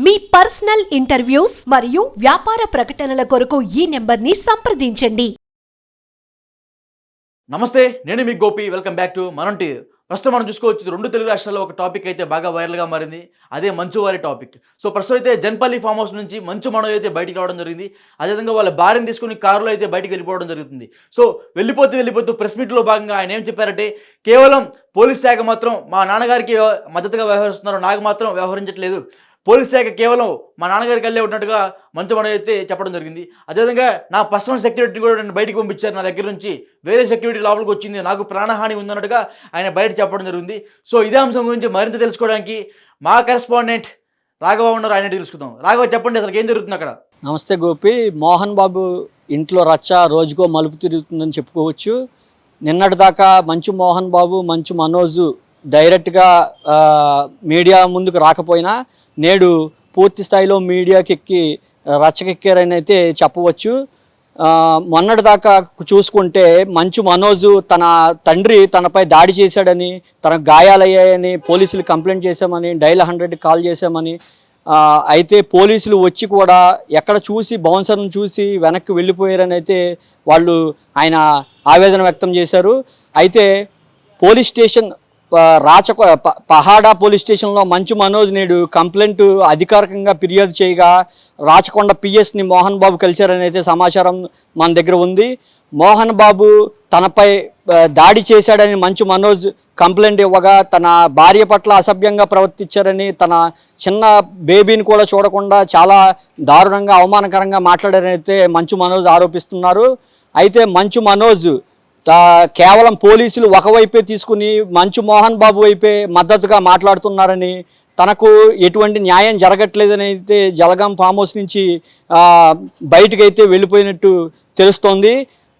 మీ personal interviews మరియు వ్యాపార ప్రకటనల కొరకు ఈ నెంబర్ని సంప్రదించండి. నమస్తే, నేను మీ గోపి. వెల్కమ్ బ్యాక్ టు మనం టీవీ. ప్రస్తుతం మనం చూసుకోవచ్చు, రెండు తెలుగు రాష్ట్రాల్లో ఒక టాపిక్ అయితే బాగా వైరల్గా మారింది. అదే మంచు వారి టాపిక్. సో ప్రస్తుతం అయితే జన్పల్లి ఫామ్ హౌస్ నుంచి మంచు మనోజ్ అయితే బయటికి రావడం జరిగింది. అదేవిధంగా వాళ్ళ భార్యను తీసుకుని కారులో అయితే బయటికి వెళ్ళిపోవడం జరుగుతుంది. సో వెళ్ళిపోతూ ప్రెస్ మీట్లో భాగంగా ఆయన ఏం చెప్పారంటే, కేవలం పోలీస్ శాఖ మాత్రం మా నాన్నగారికి మద్దతుగా వ్యవహరిస్తున్నారు, నాకు మాత్రం వ్యవహరించట్లేదు. పోలీస్ శాఖ కేవలం మా నాన్నగారికి వెళ్ళే ఉన్నట్టుగా మంచు మనోజ్ అయితే చెప్పడం జరిగింది. అదేవిధంగా నా పర్సనల్ సెక్యూరిటీ కూడా నన్ను బయటకు పంపించారు, నా దగ్గర నుంచి వేరే సెక్యూరిటీ లోపలికి వచ్చింది, నాకు ప్రాణహాని ఉందన్నట్టుగా ఆయన బయట చెప్పడం జరిగింది. సో ఇదే అంశం గురించి మరింత తెలుసుకోవడానికి మా కరెస్పాండెంట్ రాఘవ ఉన్నారు, ఆయన తెలుసుకుందాం. రాఘవ, చెప్పండి, అసలు ఏం జరుగుతుంది అక్కడ? నమస్తే గోపి. మోహన్ బాబు ఇంట్లో రచ్చ రోజుకో మలుపు తిరుగుతుందని చెప్పుకోవచ్చు. నిన్నటి దాకా మంచు మోహన్ బాబు, మంచు మనోజ్ డైరెక్ట్గా మీడియా ముందుకు రాకపోయినా నేడు పూర్తి స్థాయిలో మీడియాకి ఎక్కి రచ్చకెక్కారని అయితే చెప్పవచ్చు. మొన్నటి దాకా చూసుకుంటే మంచు మనోజ్ తన తండ్రి తనపై దాడి చేశాడని, తనకు గాయాలయ్యాయని పోలీసులు కంప్లైంట్ చేశామని, డైల్ 100 కాల్ చేశామని, అయితే పోలీసులు వచ్చి కూడా ఎక్కడ చూసి బౌన్సర్ను చూసి వెనక్కి వెళ్ళిపోయారని అయితే వాళ్ళు ఆయన ఆవేదన వ్యక్తం చేశారు. అయితే పోలీస్ స్టేషన్ పహాడా పోలీస్ స్టేషన్లో మంచు మనోజ్ నేడు కంప్లైంట్ అధికారికంగా ఫిర్యాదు చేయగా రాచకొండ పిఎస్ని మోహన్ బాబు కలిశారని అయితే సమాచారం మన దగ్గర ఉంది. మోహన్ బాబు తనపై దాడి చేశాడని మంచు మనోజ్ కంప్లైంట్ ఇవ్వగా, తన భార్య పట్ల అసభ్యంగా ప్రవర్తించారని, తన చిన్న బేబీని కూడా చూడకుండా చాలా దారుణంగా అవమానకరంగా మాట్లాడారని అయితే మంచు మనోజ్ ఆరోపిస్తున్నారు. అయితే మంచు మనోజ్ కేవలం పోలీసులు ఒకవైపే తీసుకుని మంచు మోహన్ బాబు వైపే మద్దతుగా మాట్లాడుతున్నారని, తనకు ఎటువంటి న్యాయం జరగట్లేదని అయితే జలగాం ఫామ్ హౌస్ నుంచి బయటకైతే వెళ్ళిపోయినట్టు తెలుస్తోంది.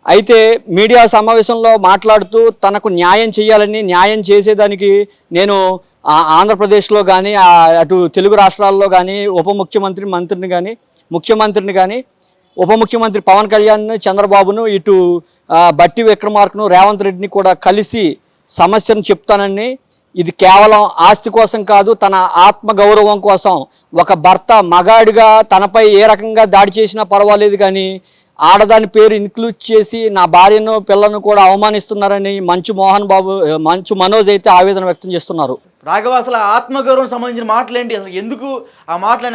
అయితే మీడియా సమావేశంలో మాట్లాడుతూ తనకు న్యాయం చేయాలని, న్యాయం చేసేదానికి నేను ఆంధ్రప్రదేశ్లో కానీ అటు తెలుగు రాష్ట్రాల్లో కానీ ముఖ్యమంత్రిని కానీ ఉప ముఖ్యమంత్రి పవన్ కళ్యాణ్, చంద్రబాబును, ఇటు బట్టి విక్రమార్కను, రేవంత్ రెడ్డిని కూడా కలిసి సమస్యను చెప్తానని, ఇది కేవలం ఆస్తి కోసం కాదు, తన ఆత్మగౌరవం కోసం, ఒక భర్త మగాడిగా తనపై ఏ రకంగా దాడి చేసినా పర్వాలేదు కానీ ఆడదాని పేరు ఇన్క్లూడ్ చేసి నా భార్యను పిల్లను కూడా అవమానిస్తున్నారని మంచు మనోజ్ అయితే ఆవేదన వ్యక్తం చేస్తున్నారు. రాఘవ, అసలు ఆత్మగౌరవం సంబంధించిన మాటలేంటి? అసలు ఎందుకు ఆ మాటలు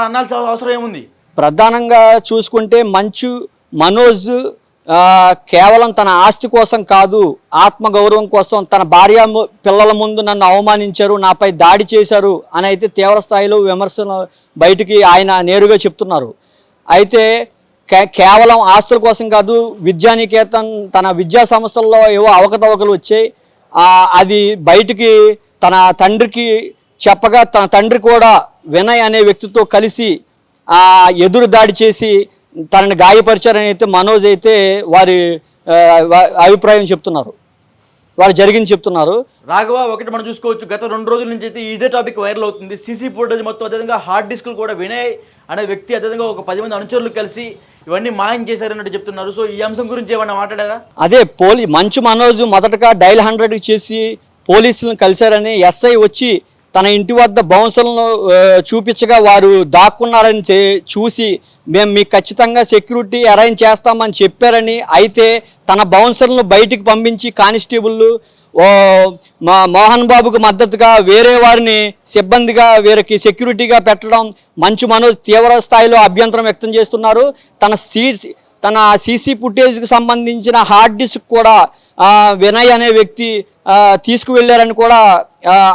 అనాల్సిన అవసరం ఏముంది? ప్రధానంగా చూసుకుంటే మంచు మనోజ్ కేవలం తన ఆస్తి కోసం కాదు, ఆత్మగౌరవం కోసం, తన భార్య పిల్లల ముందు నన్ను అవమానించారు, నాపై దాడి చేశారు అని అయితే తీవ్ర స్థాయిలో విమర్శలు బయటికి ఆయన నేరుగా చెప్తున్నారు. అయితే కేవలం ఆస్తుల కోసం కాదు, విద్యానికేతన్ తన విద్యా సంస్థల్లో ఏవో అవకతవకలు వచ్చాయి, అది బయటికి తన తండ్రికి చెప్పగా తన తండ్రి కూడా వినయ్ అనే వ్యక్తితో కలిసి ఎదురు దాడి చేసి తనని గాయపరిచారని అయితే మనోజ్ అయితే వారి అభిప్రాయం చెప్తున్నారు, వారు జరిగింది చెప్తున్నారు. రాఘవ, ఒకటి మనం చూసుకోవచ్చు, గత 2 రోజుల నుంచి అయితే ఇదే టాపిక్ వైరల్ అవుతుంది. సీసీ ఫుటేజ్ మొత్తం, అదేవిధంగా హార్డ్ డిస్కులు కూడా వినయ్ అనే వ్యక్తి, అదేవిధంగా ఒక 10 మంది అనుచరులు కలిసి ఇవన్నీ మాయం చేశారన్నట్టు చెప్తున్నారు. సో ఈ అంశం గురించి ఏమన్నా మాట్లాడారా? అదే మంచు మనోజ్ మొదటగా డైల్ 100 చేసి పోలీసులను కలిశారని, ఎస్ఐ వచ్చి తన ఇంటి వద్ద బౌన్సర్లను చూపించగా వారు దాక్కున్నారని చూసి మేము మీకు ఖచ్చితంగా సెక్యూరిటీ అరేంజ్ చేస్తామని చెప్పారని, అయితే తన బౌన్సర్లను బయటికి పంపించి కానిస్టేబుళ్ళు మోహన్ బాబుకు మద్దతుగా వేరే వారిని సిబ్బందిగా వీరికి సెక్యూరిటీగా పెట్టడం మంచు మనోజ్ తీవ్ర స్థాయిలో అభ్యంతరం వ్యక్తం చేస్తున్నారు. తన సీసీ ఫుటేజ్కి సంబంధించిన హార్డ్ డిస్క్ కూడా వినయ్ అనే వ్యక్తి తీసుకువెళ్ళారని కూడా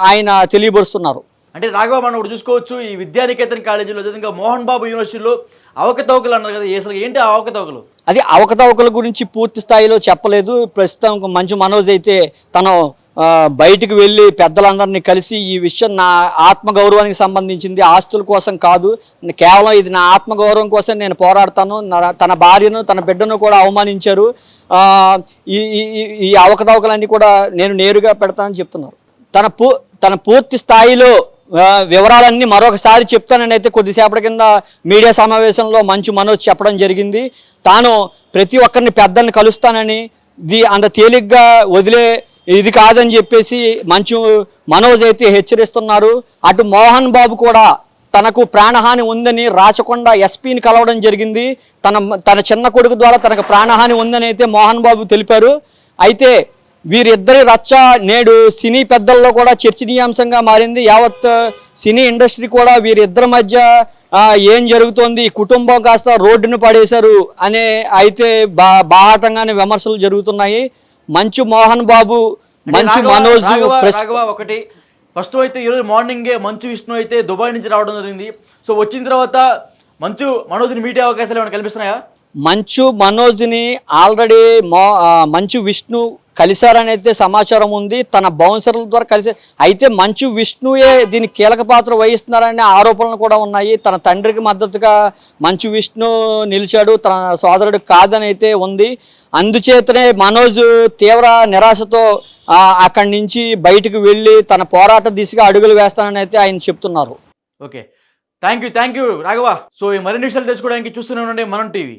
ఆయన తెలియపరుస్తున్నారు. అంటే రాఘవ, మనం ఇప్పుడు చూసుకోవచ్చు, ఈ విద్యానికేతన్ కాలేజీలో, అదేవిధంగా మోహన్ బాబు యూనివర్సిటీలో అవకతవకలు అన్నారు కదా, అసలు ఏంటి అవకతవకలు? అది అవకతవకల గురించి పూర్తి స్థాయిలో చెప్పలేదు. ప్రస్తుతం మంచు మనోజ్ అయితే తను బయటికి వెళ్ళి పెద్దలందరినీ కలిసి ఈ విషయం నా ఆత్మగౌరవానికి సంబంధించింది, ఆస్తుల కోసం కాదు, కేవలం ఇది నా ఆత్మగౌరవం కోసం నేను పోరాడతాను, తన భార్యను తన బిడ్డను కూడా అవమానించారు, ఈ అవకతవకలన్నీ కూడా నేను నేరుగా పెడతానని చెప్తున్నారు. తన పూర్తి స్థాయిలో వివరాలన్నీ మరొకసారి చెప్తానని అయితే కొద్దిసేపటి కింద మీడియా సమావేశంలో మంచు మనోజ్ చెప్పడం జరిగింది. తాను ప్రతి ఒక్కరిని పెద్దల్ని కలుస్తానని, అంత తేలిగ్గా వదిలే ఇది కాదని చెప్పేసి మంచు మనోజ్ అయితే హెచ్చరిస్తున్నారు. అటు మోహన్ బాబు కూడా తనకు ప్రాణహాని ఉందని రాచకొండ ఎస్పీని కలవడం జరిగింది. తన చిన్న కొడుకు ద్వారా తనకు ప్రాణహాని ఉందని అయితే మోహన్ బాబు తెలిపారు. అయితే వీరిద్దరి రచ్చ నేడు సినీ పెద్దల్లో కూడా చర్చనీయాంశంగా మారింది. యావత్ సినీ ఇండస్ట్రీ కూడా వీరిద్దరి మధ్య ఏం జరుగుతోంది, కుటుంబం కాస్త రోడ్డును పడేశారు అనే అయితే బాహాటంగానే విమర్శలు జరుగుతున్నాయి. మంచు మోహన్ బాబు, మంచు మనోజ్ ఒకటి ఫస్ట్ అయితే ఈరోజు మార్నింగే మంచు విష్ణు అయితే దుబాయ్ నుంచి రావడం జరిగింది. సో వచ్చిన తర్వాత మంచు మనోజ్ని మీట్ అయ్యే అవకాశాలు ఏమైనా కనిపిస్తున్నాయా? మంచు మనోజ్ని ఆల్రెడీ మంచు విష్ణు కలిశారని అయితే సమాచారం ఉంది. తన బౌన్సర్ల ద్వారా కలిసి అయితే మంచు విష్ణుయే దీనికి కీలక పాత్ర వహిస్తున్నారనే ఆరోపణలు కూడా ఉన్నాయి. తన తండ్రికి మద్దతుగా మంచు విష్ణు నిలిచాడు, తన సోదరుడు కాదని అయితే ఉంది. అందుచేతనే మనోజ్ తీవ్ర నిరాశతో అక్కడి నుంచి బయటకు వెళ్ళి తన పోరాట దిశగా అడుగులు వేస్తానని అయితే ఆయన చెప్తున్నారు. Okay, thank you Raghava. So ఈ మరిన్ని విషయాలు తెలుసుకోవడానికి చూస్తూనే ఉండండి మనం టీవీ.